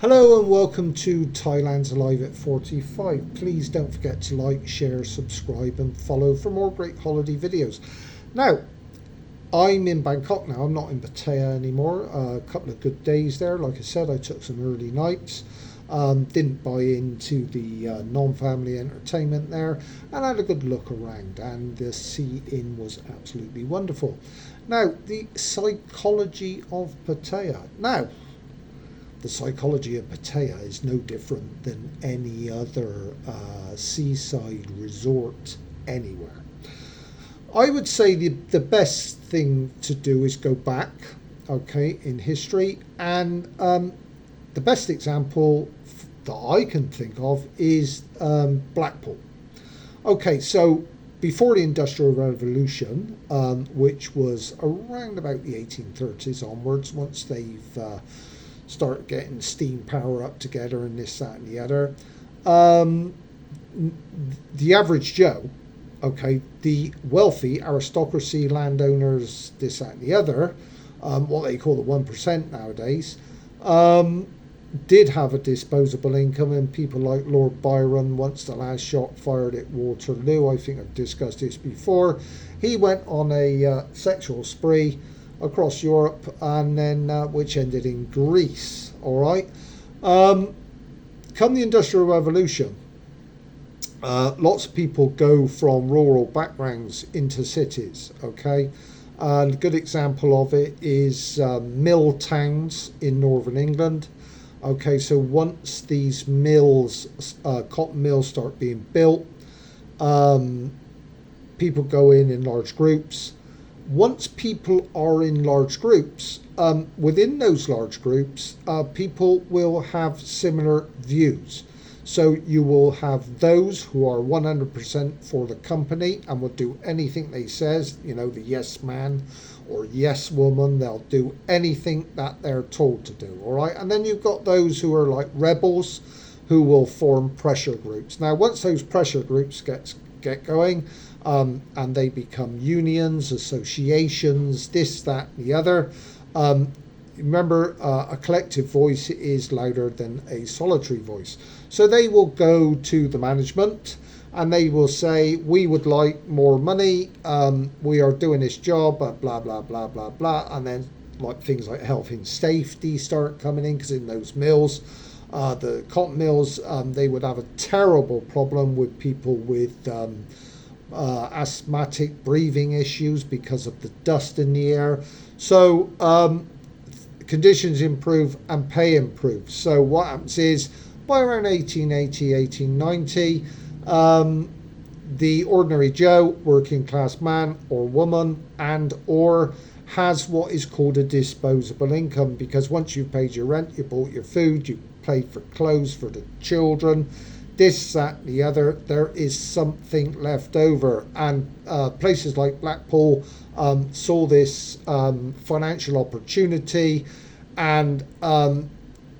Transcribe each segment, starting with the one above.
Hello and welcome to Thailand's Alive at 45. Please don't forget to like, share, subscribe and follow for more great holiday videos. Now, I'm in Bangkok now, I'm not in Pattaya anymore. A couple of good days there. Like I said, I took some early nights. Didn't buy into the non-family entertainment there and had a good look around, and the sea inn was absolutely wonderful. Now, the psychology of Pattaya. Now, the psychology of Pattaya is no different than any other seaside resort anywhere. I would say the best thing to do is go back, okay, in history. And the best example that I can think of is Blackpool. Okay, so before the Industrial Revolution, which was around about the 1830s onwards, once they've start getting steam power up together and this, that, and the other. The average Joe, okay, the wealthy aristocracy, landowners, this, that, and the other, what they call the 1% nowadays, did have a disposable income, and people like Lord Byron, once the last shot fired at Waterloo, I think I've discussed this before, he went on a sexual spree across Europe, and then which ended in Greece. All right. Come the Industrial Revolution, lots of people go from rural backgrounds into cities. Okay, and a good example of it is mill towns in northern England. Okay, so once these mills, cotton mills, start being built, people go in large groups. Once people are in large groups, within those large groups, people will have similar views. So you will have those who are 100% for the company and will do anything they says, you know, the yes man or yes woman, they'll do anything that they're told to do, all right? And then you've got those who are like rebels who will form pressure groups. Now, once those pressure groups get going, and they become unions, associations, this, that, and the other. Remember, a collective voice is louder than a solitary voice. So they will go to the management and they will say, we would like more money, we are doing this job, blah, blah, blah, blah, blah. And then like things like health and safety start coming in, because in those mills, the cotton mills, they would have a terrible problem with people with asthmatic breathing issues because of the dust in the air. So conditions improve and pay improves. So what happens is, by around 1880, 1890, the ordinary Joe, working class man or woman, and or has what is called a disposable income, because once you've paid your rent, you bought your food, you paid for clothes for the children, this, that, the other, there is something left over. And places like Blackpool saw this financial opportunity and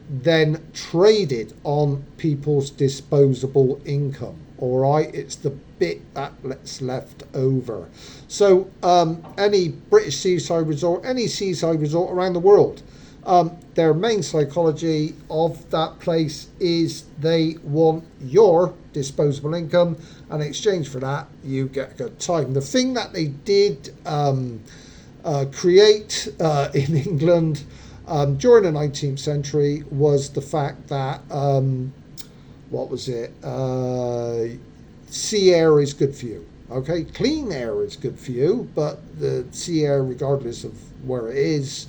then traded on people's disposable income. All right, it's the bit that's left over. So any British seaside resort, any seaside resort around the world, their main psychology of that place is they want your disposable income, and in exchange for that, you get a good time. The thing that they did create in England during the 19th century was the fact that, what was it? Sea air is good for you. Okay, clean air is good for you, but the sea air, regardless of where it is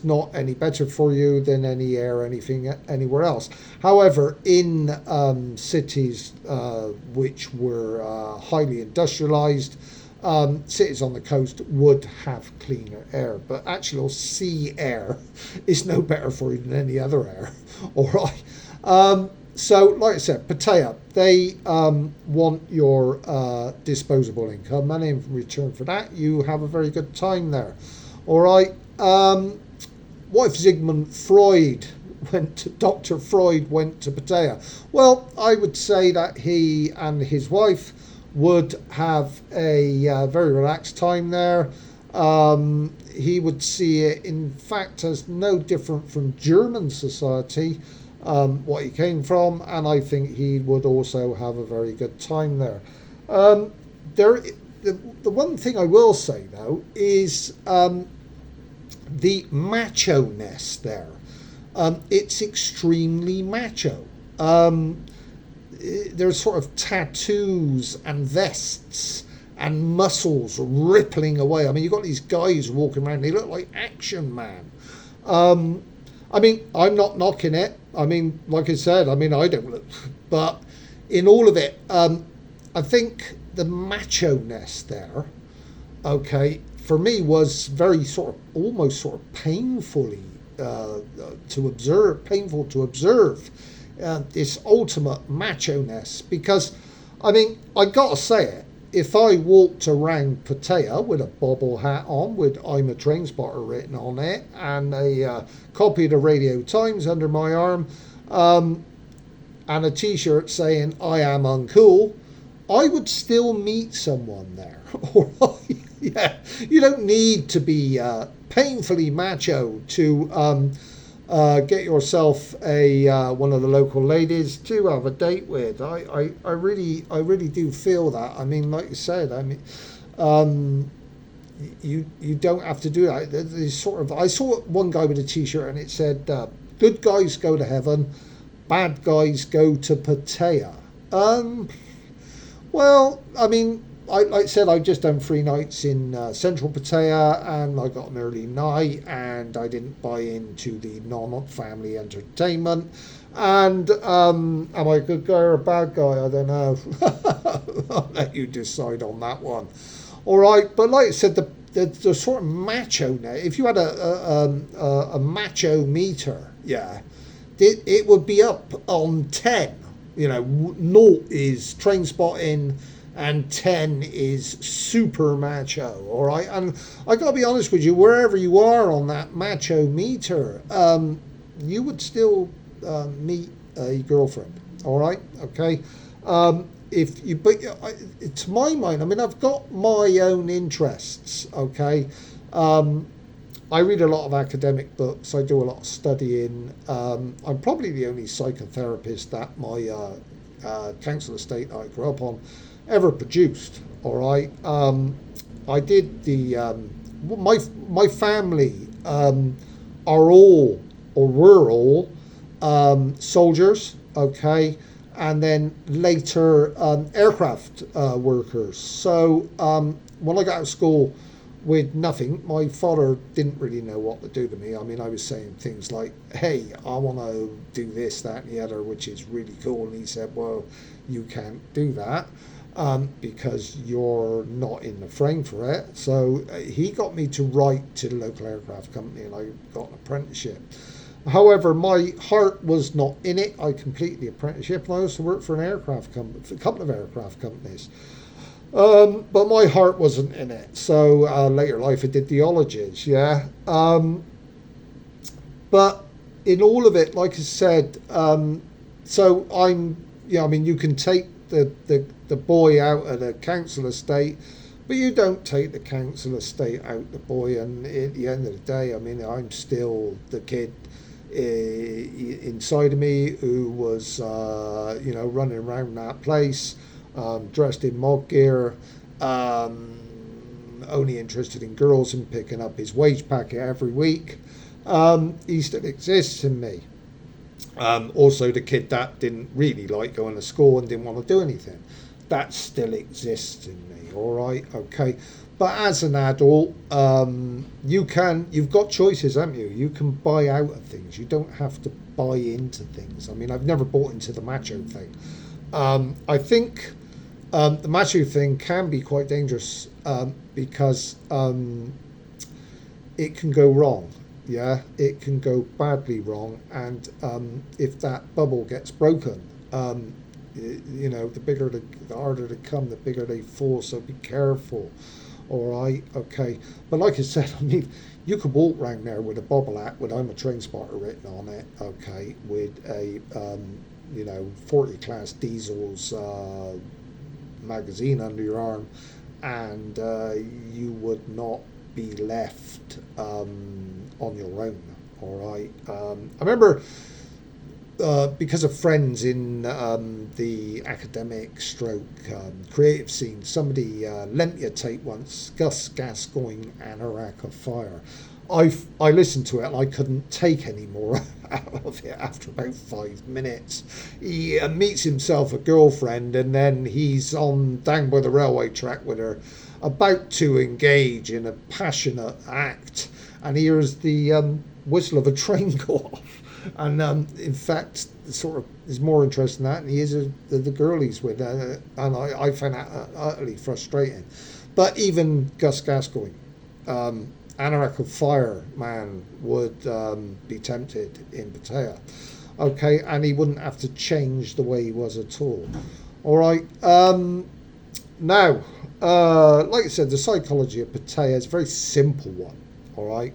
not any better for you than any air, anything, anywhere else. However, in cities which were highly industrialized, cities on the coast would have cleaner air, but actual sea air is no better for you than any other air. All right. So, like I said, Pattaya, they want your disposable income, and in return for that, you have a very good time there. All right. What if Sigmund Freud Dr. Freud went to Pattaya? Well, I would say that he and his wife would have a very relaxed time there. He would see it, in fact, as no different from German society, what he came from, and I think he would also have a very good time there. Um, there, the one thing I will say though is the macho-ness there. It's extremely macho. Um, there's sort of tattoos and vests and muscles rippling away. I mean, you've got these guys walking around, they look like Action Man. Um, I mean, I'm not knocking it. I mean, like I said, I mean, I don't look, but in all of it, I think the macho-ness there, okay, for me was very sort of almost sort of painfully painful to observe this ultimate macho-ness because, I mean, I gotta say it. If I walked around Pattaya with a bobble hat on, with "I'm a train spotter" written on it, and a copy of the Radio Times under my arm, um, and a T-shirt saying "I am uncool," I would still meet someone there. All right, yeah. You don't need to be painfully macho to get yourself a one of the local ladies to have a date with. I really do feel that. I mean, like you said, I mean, um, you don't have to do that. There's sort of, I saw one guy with a T-shirt and it said, "Good guys go to heaven, bad guys go to Pattaya." Um, well, I mean, like I said, I just done 3 nights in central Pattaya, and I got an early night, and I didn't buy into the non-family entertainment. And am I a good guy or a bad guy? I don't know. I'll let you decide on that one. All right, but like I said, the sort of macho now. If you had a macho meter, yeah, it would be up on 10. You know, naught is train spotting and 10 is super macho. All right, and I gotta be honest with you, wherever you are on that macho meter, you would still meet a girlfriend. All right, okay. If you, but to my mind, I mean, I've got my own interests. Okay. I read a lot of academic books. I do a lot of studying. I'm probably the only psychotherapist that my council estate that I grew up on ever produced. All right. I did the my family are all or were all soldiers. Okay. And then later aircraft workers. So when I got out of school with nothing, my father didn't really know what to do to me. I mean, I was saying things like, "Hey, I want to do this, that, and the other," which is really cool. And he said, "Well, you can't do that because you're not in the frame for it." So he got me to write to the local aircraft company, and I got an apprenticeship. However, my heart was not in it. I completed the apprenticeship, and I also worked for an aircraft company, a couple of aircraft companies. But my heart wasn't in it. So later life, I did theologies. Yeah. But in all of it, like I said, so I'm. Yeah. I mean, you can take the boy out of the council estate, but you don't take the council estate out the boy. And at the end of the day, I mean, I'm still the kid inside of me who was, running around that place, dressed in mod gear, only interested in girls and picking up his wage packet every week. He still exists in me. Also, the kid that didn't really like going to school and didn't want to do anything, that still exists in me. All right, okay. But as an adult, you've got choices, haven't you? You can buy out of things. You don't have to buy into things. I mean, I've never bought into the macho thing. I think the macho thing can be quite dangerous because it can go wrong. Yeah, it can go badly wrong, and if that bubble gets broken, the harder they come, the bigger they fall. So be careful. All right, okay. But like I said, I mean, you could walk around there with a bobble hat with "I'm a train spotter" written on it, okay, with a 40 class diesels magazine under your arm, and you would not be left on your own. All right. I remember because of friends in the academic stroke creative scene, somebody lent me a tape once, Gus Gascoigne, Anorak of Fire. I listened to it and I couldn't take any more out of it after about 5 minutes. He meets himself a girlfriend and then he's on down by the railway track with her, about to engage in a passionate act, and hears the whistle of a train go off. And in fact, sort of is more interesting than that, and he is the girl he's with, and I found that utterly frustrating. But even Gus Gascoigne, Anorak of Fire man, would be tempted in Pattaya. Okay, and he wouldn't have to change the way he was at all. All right. Now, like I said, the psychology of Pattaya is a very simple one. All right.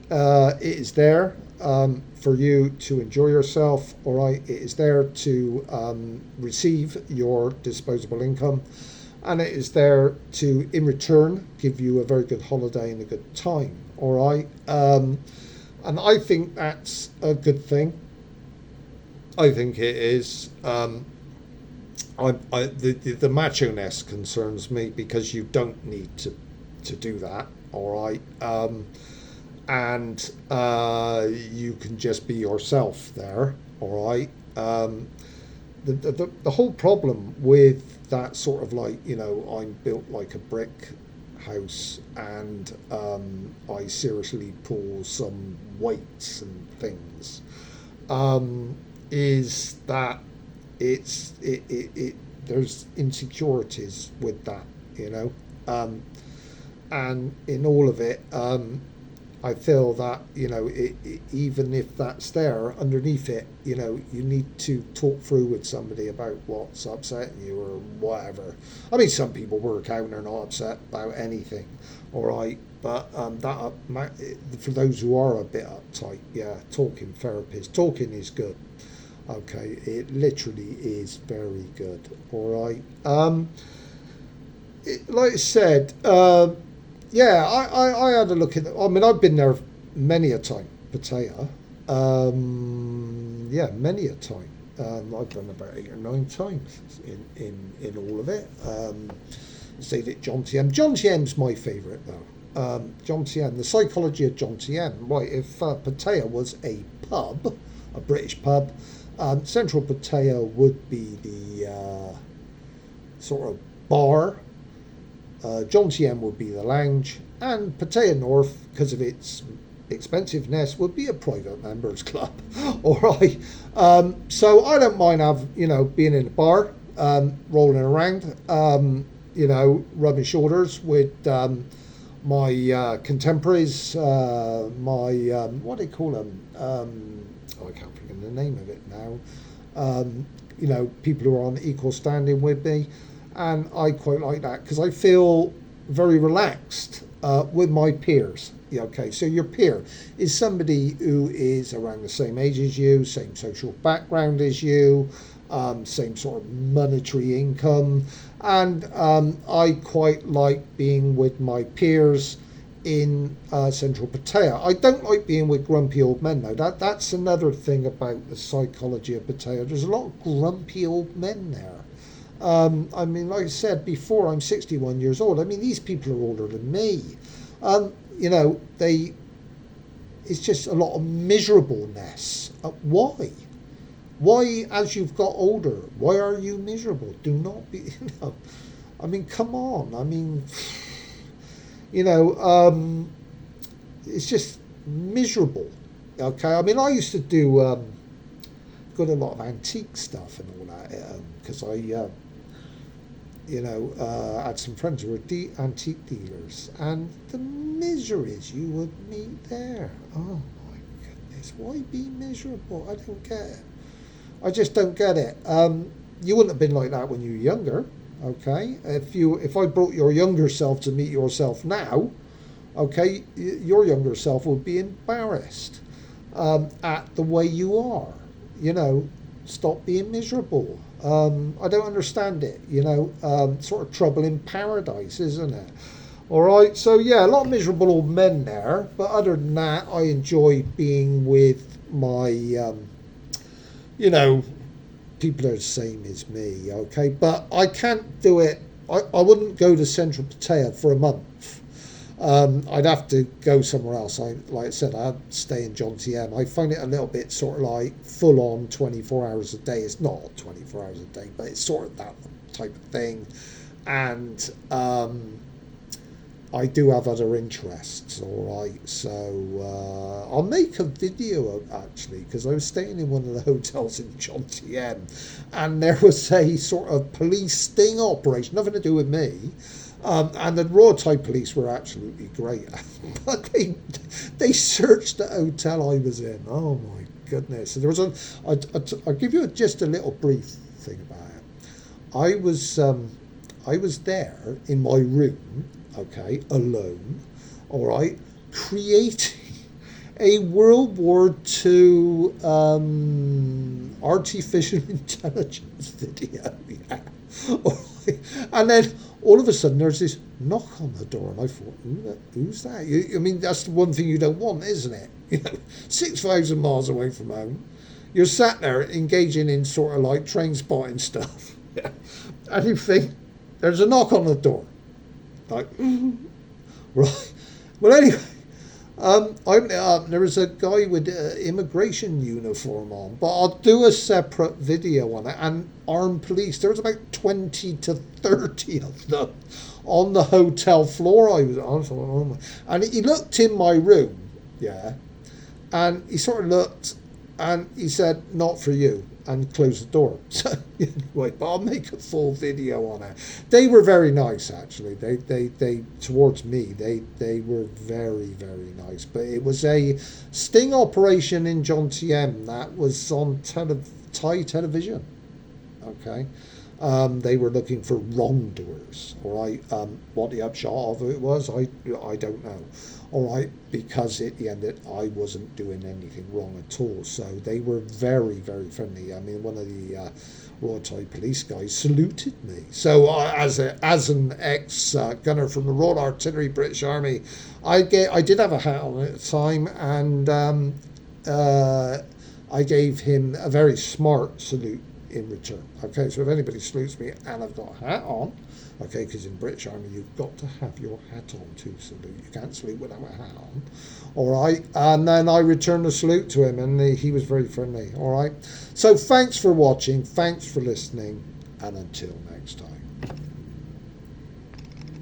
It is there for you to enjoy yourself. All right. It is there to receive your disposable income, and it is there to, in return, give you a very good holiday and a good time. All right. And I think that's a good thing. I think it is. The macho-ness concerns me, because you don't need to do that. All right. And you can just be yourself there. All right. The whole problem with that sort of, like, I'm built like a brick house, and I seriously pull some weights and things, is that there's insecurities with that, and in all of it, I feel that, even if that's there underneath it, you need to talk through with somebody about what's upsetting you or whatever. I mean, some people work out and they're not upset about anything, all right, but for those who are a bit uptight, talking is good. Okay, it literally is very good. All right. Like I said, I had a look at it. I mean, I've been there many a time, Pattaya. Many a time. I've done about 8 or 9 times in all of it. Stayed at John Tien. John Tien's my favourite though. John Tien, the psychology of John Tien. Right, if Pattaya was a pub, a British pub, Central Pattaya would be the sort of bar. John Tien would be the lounge, and Pattaya North, because of its expensiveness, would be a private members club. All right. So I don't mind being in a bar, rolling around, rubbing shoulders with my contemporaries, my what do they call them? I can't think of the name of it now. People who are on equal standing with me, and I quite like that because I feel very relaxed with my peers. Okay, so your peer is somebody who is around the same age as you, same social background as you, same sort of monetary income, and I quite like being with my peers in Central Pattaya. I don't like being with grumpy old men though. That's another thing about the psychology of Pattaya. There's a lot of grumpy old men there. I mean, like I said before, I'm 61 years old. I mean, these people are older than me. It's just a lot of miserableness. Why? Why, as you've got older, why are you miserable? Do not be, I mean, come on. I mean, it's just miserable. Okay, I mean, I used to do got a lot of antique stuff and all that because I had some friends who were antique dealers, and the miseries you would meet there. Oh my goodness, why be miserable? I don't get it. I just don't get it. You wouldn't have been like that when you were younger. Okay, if I brought your younger self to meet yourself now, okay, your younger self would be embarrassed at the way you are. Stop being miserable. I don't understand it. Sort of trouble in paradise, isn't it? All right, so yeah, a lot of miserable old men there, but other than that, I enjoy being with my you know, people are the same as me, okay? But I can't do it. I wouldn't go to Central Pattaya for a month. I'd have to go somewhere else. Like I said, I'd stay in John TM. I find it a little bit sort of like full on 24 hours a day. It's not 24 hours a day, but it's sort of that type of thing. And I do have other interests, all right. So I'll make a video actually, because I was staying in one of the hotels in John TM, and there was a sort of police sting operation, nothing to do with me. And the Royal Thai police were absolutely great, but they searched the hotel I was in. Oh my goodness! So there was I'll give you just a little brief thing about it. I was there in my room, okay, alone, all right, creating a World War II artificial intelligence video. Yeah. All right. And then all of a sudden there's this knock on the door, and I thought, who's that? I mean, that's the one thing you don't want, isn't it? 6,000 miles away from home, you're sat there engaging in sort of like train spotting stuff, yeah. And you think there's a knock on the door, like, right. Well, anyway. There was a guy with immigration uniform on, but I'll do a separate video on it. And armed police, there was about 20 to 30 of them on the hotel floor I was on. Oh, and he looked in my room, yeah, and he sort of looked and he said, "Not for you," and closed the door. So anyway, but I'll make a full video on it. They were very nice, actually. They towards me, they were very, very nice. But it was a sting operation in John TM that was on Thai television. Okay. They were looking for wrongdoers. All right. What the upshot of it was, I don't know. All right, because at the end I wasn't doing anything wrong at all. So they were very, very friendly. I mean, one of the Royal Thai police guys saluted me. So as an ex-gunner from the Royal Artillery British Army, I did have a hat on at the time, and I gave him a very smart salute in return. Okay, so if anybody salutes me and I've got a hat on, okay, because in British Army you've got to have your hat on to salute. You can't salute without a hat on. All right, and then I returned the salute to him, and he was very friendly. All right, so thanks for watching, thanks for listening, and until next time.